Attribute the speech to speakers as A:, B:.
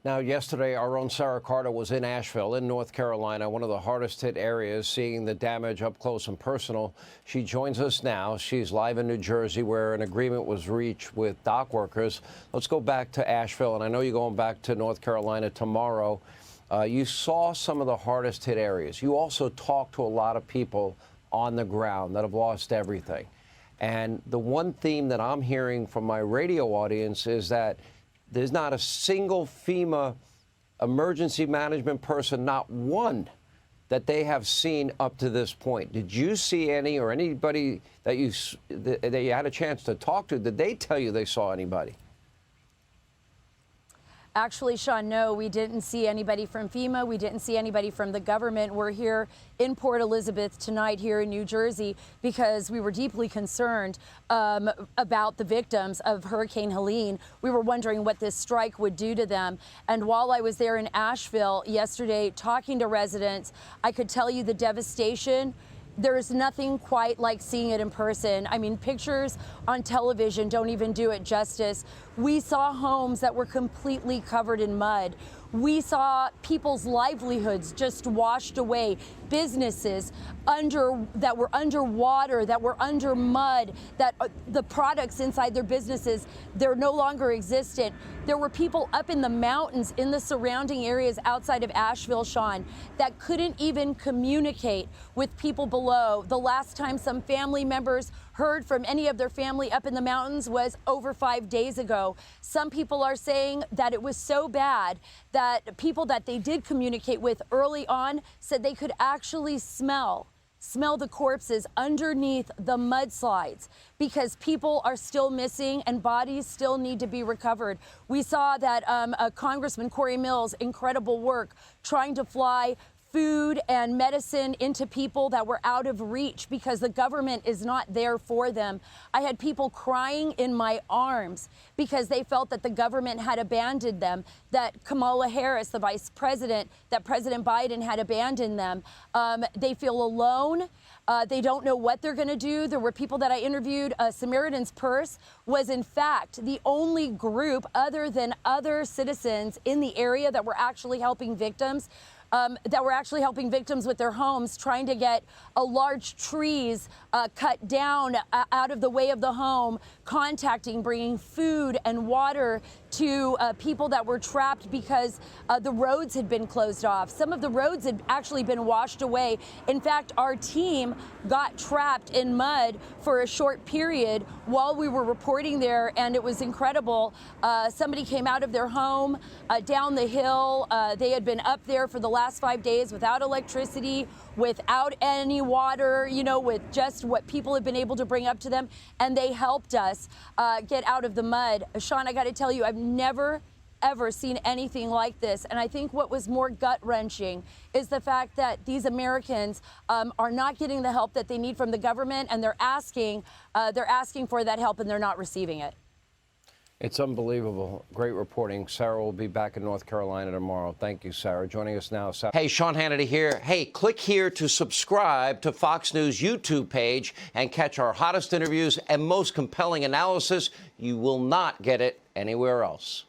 A: Now, yesterday, our own Sara Carter was in Asheville, in North Carolina, one of the hardest hit areas, seeing the damage up close and personal. She joins us now. She's live in New Jersey, where an agreement was reached with dock workers. Let's go back to Asheville, and I know you're going back to North Carolina tomorrow. You saw some of the hardest hit areas. You also talked to a lot of people on the ground that have lost everything. And the one theme that I'm hearing from my radio audience is that there's not a single FEMA emergency management person, not one, that they have seen up to this point. Did you see any, or anybody that you had a chance to talk to, did they tell you they saw anybody?
B: Actually, Sean, no, we didn't see anybody from FEMA. We didn't see anybody from the government. We're here in Port Elizabeth tonight here in New Jersey because we were deeply concerned about the victims of Hurricane Helene. We were wondering what this strike would do to them. And while I was there in Asheville yesterday talking to residents, I could tell you the devastation. There is nothing quite like seeing it in person. I mean, pictures on television don't even do it justice. We saw homes that were completely covered in mud. We saw people's livelihoods just washed away, businesses that were underwater, that were under mud, that the products inside their businesses, they're no longer existent. There were people up in the mountains in the surrounding areas outside of Asheville, Sean, that couldn't even communicate with people below. The last time some family members heard from any of their family up in the mountains was over 5 days ago. Some people are saying that it was so bad that people that they did communicate with early on said they could actually smell the corpses underneath the mudslides because people are still missing and bodies still need to be recovered. We saw that Congressman Corey Mills, incredible work trying to fly food and medicine into people that were out of reach because the government is not there for them. I had people crying in my arms because they felt that the government had abandoned them, that Kamala Harris, the vice president, that President Biden had abandoned them. They feel alone. They don't know what they're going to do. There were people that I interviewed. Samaritan's Purse was, in fact, the only group other than other citizens in the area that were actually helping victims. With their homes, trying to get large trees cut down out of the way of the home, bringing food and water to people that were trapped because the roads had been closed off. Some of the roads had actually been washed away. In fact, our team got trapped in mud for a short period while we were reporting there, and it was incredible. Somebody came out of their home down the hill. They had been up there for the last 5 days without electricity, without any water, with just what people have been able to bring up to them, and they helped us get out of the mud. Sean, I got to tell you, I've never, ever seen anything like this. And I think what was more gut-wrenching is the fact that these Americans are not getting the help that they need from the government, and they're asking for that help, and they're not receiving it.
A: It's unbelievable. Great reporting. Sara will be back in North Carolina tomorrow. Thank you, Sara. Joining us now. Hey, Sean Hannity here. Hey, click here to subscribe to Fox News YouTube page and catch our hottest interviews and most compelling analysis. You will not get it anywhere else.